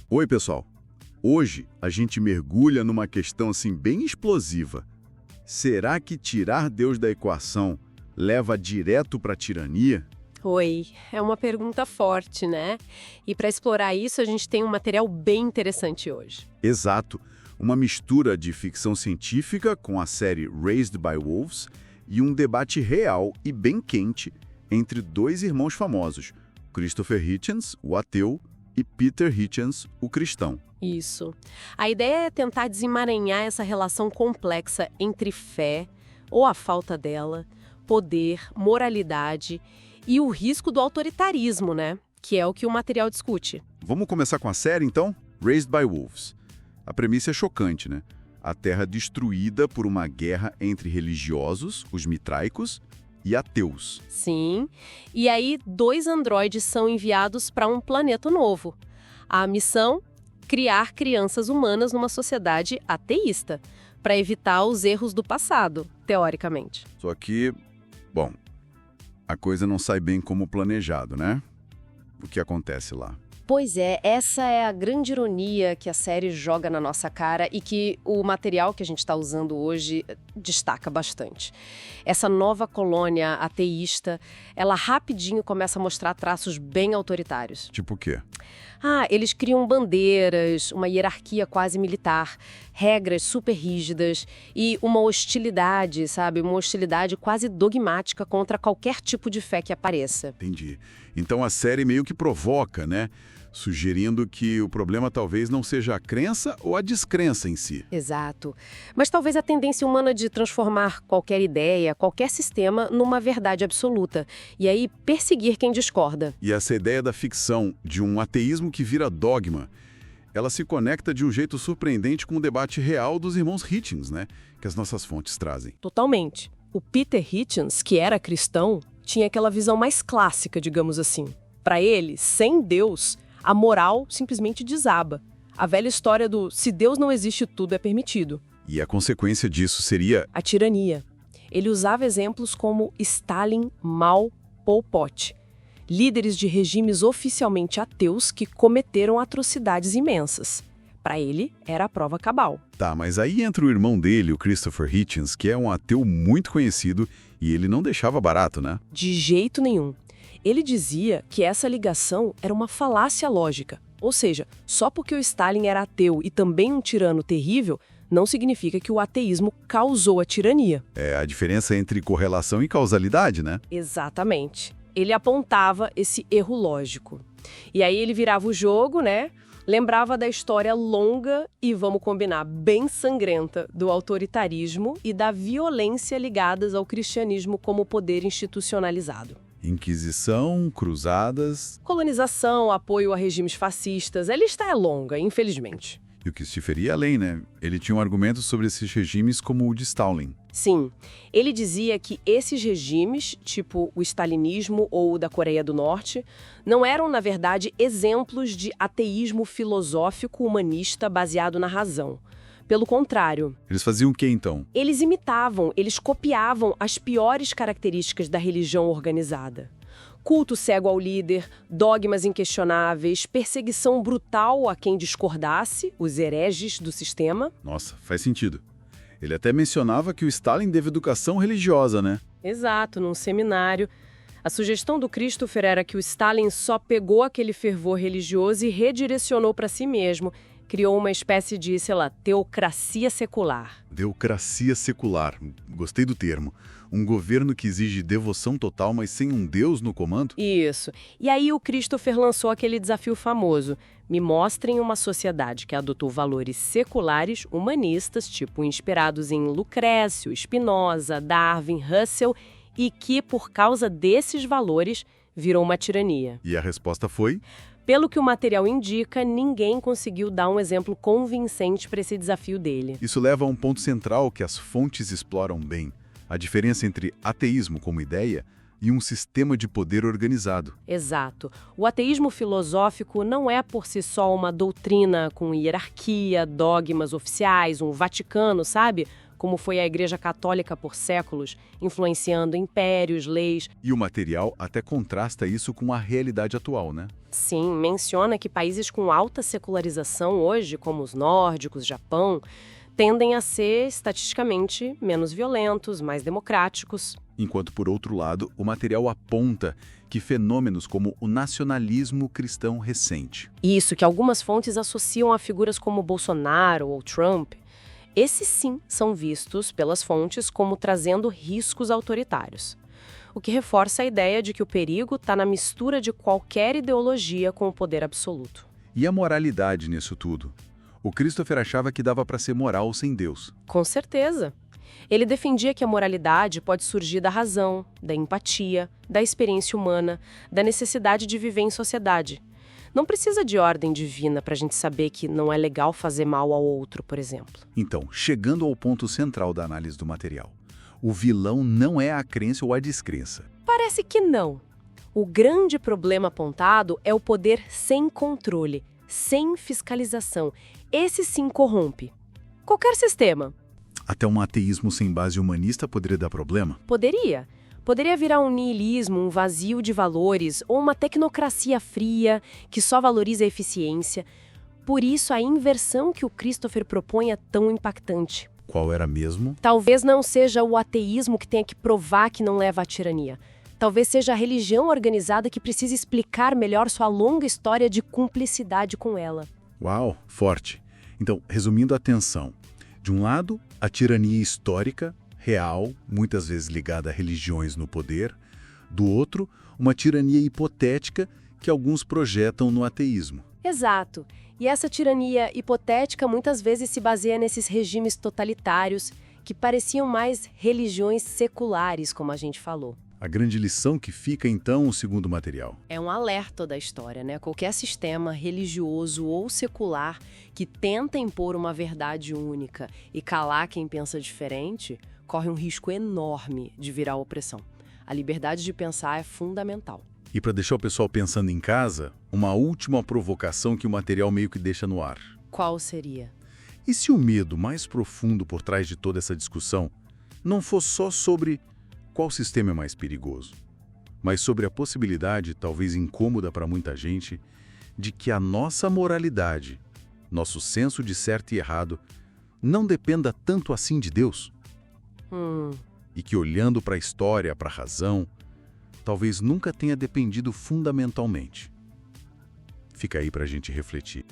Oi, pessoal. Hoje a gente mergulha numa questão assim bem explosiva. Será que tirar Deus da equação leva direto para a tirania? Oi, é uma pergunta forte, né? E para explorar isso, a gente tem um material bem interessante hoje. Exato. Uma mistura de ficção científica com a série Raised by Wolves e um debate real e bem quente entre dois irmãos famosos, Christopher Hitchens, o ateu, e Peter Hitchens, o cristão. Isso. A ideia é tentar desemaranhar essa relação complexa entre fé, ou a falta dela, poder, moralidade e o risco do autoritarismo, né? Que é o que o material discute. Vamos começar com a série, então? Raised by Wolves. A premissa é chocante, né? A Terra destruída por uma guerra entre religiosos, os mitraicos, e ateus. Sim. E aí, 2 androides são enviados para um planeta novo. A missão? Criar crianças humanas numa sociedade ateísta, para evitar os erros do passado, teoricamente. Só que, bom, a coisa não sai bem como planejado, né? O que acontece lá? Pois é, essa é a grande ironia que a série joga na nossa cara e que o material que a gente está usando hoje destaca bastante. Essa nova colônia ateísta, ela rapidinho começa a mostrar traços bem autoritários. Tipo o quê? Eles criam bandeiras, uma hierarquia quase militar, regras super rígidas e uma hostilidade, sabe? Uma hostilidade quase dogmática contra qualquer tipo de fé que apareça. Entendi. Então a série meio que provoca, né? Sugerindo que o problema talvez não seja a crença ou a descrença em si. Exato. Mas talvez a tendência humana de transformar qualquer ideia, qualquer sistema, numa verdade absoluta. E aí perseguir quem discorda. E essa ideia da ficção, de um ateísmo que vira dogma, ela se conecta de um jeito surpreendente com o debate real dos irmãos Hitchens, né? Que as nossas fontes trazem. Totalmente. O Peter Hitchens, que era cristão, tinha aquela visão mais clássica, digamos assim. Para ele, sem Deus, a moral simplesmente desaba. A velha história do se Deus não existe, tudo é permitido. E a consequência disso seria A tirania. Ele usava exemplos como Stalin, Mao, Pol Pot, líderes de regimes oficialmente ateus que cometeram atrocidades imensas. Para ele, era a prova cabal. Tá, mas aí entra o irmão dele, o Christopher Hitchens, que é um ateu muito conhecido e ele não deixava barato, né? De jeito nenhum. Ele dizia que essa ligação era uma falácia lógica. Ou seja, só porque o Stalin era ateu e também um tirano terrível, não significa que o ateísmo causou a tirania. É a diferença entre correlação e causalidade, né? Exatamente. Ele apontava esse erro lógico. E aí ele virava o jogo, né? Lembrava da história longa e, vamos combinar, bem sangrenta do autoritarismo e da violência ligadas ao cristianismo como poder institucionalizado. Inquisição, cruzadas... Colonização, apoio a regimes fascistas, a lista é longa, infelizmente. E o que se feria além, né? Ele tinha um argumento sobre esses regimes como o de Stalin. Sim, ele dizia que esses regimes, tipo o stalinismo ou o da Coreia do Norte, não eram, na verdade, exemplos de ateísmo filosófico humanista baseado na razão. Pelo contrário. Eles faziam o quê, então? Eles imitavam, eles copiavam as piores características da religião organizada. Culto cego ao líder, dogmas inquestionáveis, perseguição brutal a quem discordasse, os hereges do sistema. Nossa, faz sentido. Ele até mencionava que o Stalin teve educação religiosa, né? Exato, num seminário. A sugestão do Christopher era que o Stalin só pegou aquele fervor religioso e redirecionou para si mesmo. Criou uma espécie de, teocracia secular. Teocracia secular. Gostei do termo. Um governo que exige devoção total, mas sem um Deus no comando? Isso. E aí o Christopher lançou aquele desafio famoso. Me mostrem uma sociedade que adotou valores seculares, humanistas, tipo inspirados em Lucrécio, Spinoza, Darwin, Russell, e que, por causa desses valores, virou uma tirania. E a resposta foi? Pelo que o material indica, ninguém conseguiu dar um exemplo convincente para esse desafio dele. Isso leva a um ponto central que as fontes exploram bem. A diferença entre ateísmo como ideia e um sistema de poder organizado. Exato. O ateísmo filosófico não é por si só uma doutrina com hierarquia, dogmas oficiais, um Vaticano, sabe? como foi a Igreja Católica por séculos, influenciando impérios, leis. E o material até contrasta isso com a realidade atual, né? Sim, menciona que países com alta secularização hoje, como os nórdicos, Japão, tendem a ser, estatisticamente, menos violentos, mais democráticos. Enquanto, por outro lado, o material aponta que fenômenos como o nacionalismo cristão recente. Isso, que algumas fontes associam a figuras como Bolsonaro ou Trump, esses sim são vistos pelas fontes como trazendo riscos autoritários. O que reforça a ideia de que o perigo está na mistura de qualquer ideologia com o poder absoluto. E a moralidade nisso tudo? O Christopher achava que dava para ser moral sem Deus. Com certeza. Ele defendia que a moralidade pode surgir da razão, da empatia, da experiência humana, da necessidade de viver em sociedade. Não precisa de ordem divina para a gente saber que não é legal fazer mal ao outro, por exemplo. Então, chegando ao ponto central da análise do material, o vilão não é a crença ou a descrença. Parece que não. O grande problema apontado é o poder sem controle, sem fiscalização. Esse sim corrompe. Qualquer sistema. Até um ateísmo sem base humanista poderia dar problema? Poderia. Poderia virar um niilismo, um vazio de valores, ou uma tecnocracia fria que só valoriza a eficiência. Por isso, a inversão que o Christopher propõe é tão impactante. Qual era mesmo? Talvez não seja o ateísmo que tenha que provar que não leva à tirania. Talvez seja a religião organizada que precisa explicar melhor sua longa história de cumplicidade com ela. Uau, forte. Então, resumindo a tensão. De um lado, a tirania histórica, real, muitas vezes ligada a religiões no poder. Do outro, uma tirania hipotética que alguns projetam no ateísmo. Exato. E essa tirania hipotética muitas vezes se baseia nesses regimes totalitários que pareciam mais religiões seculares, como a gente falou. A grande lição que fica, então, segundo o material. É um alerta da história, né? Qualquer sistema religioso ou secular que tenta impor uma verdade única e calar quem pensa diferente, corre um risco enorme de virar opressão. A liberdade de pensar é fundamental. E para deixar o pessoal pensando em casa, uma última provocação que o material meio que deixa no ar. Qual seria? E se o medo mais profundo por trás de toda essa discussão não fosse só sobre qual sistema é mais perigoso, mas sobre a possibilidade, talvez incômoda para muita gente, de que a nossa moralidade, nosso senso de certo e errado, não dependa tanto assim de Deus? E que olhando para a história, para a razão, talvez nunca tenha dependido fundamentalmente. Fica aí para a gente refletir.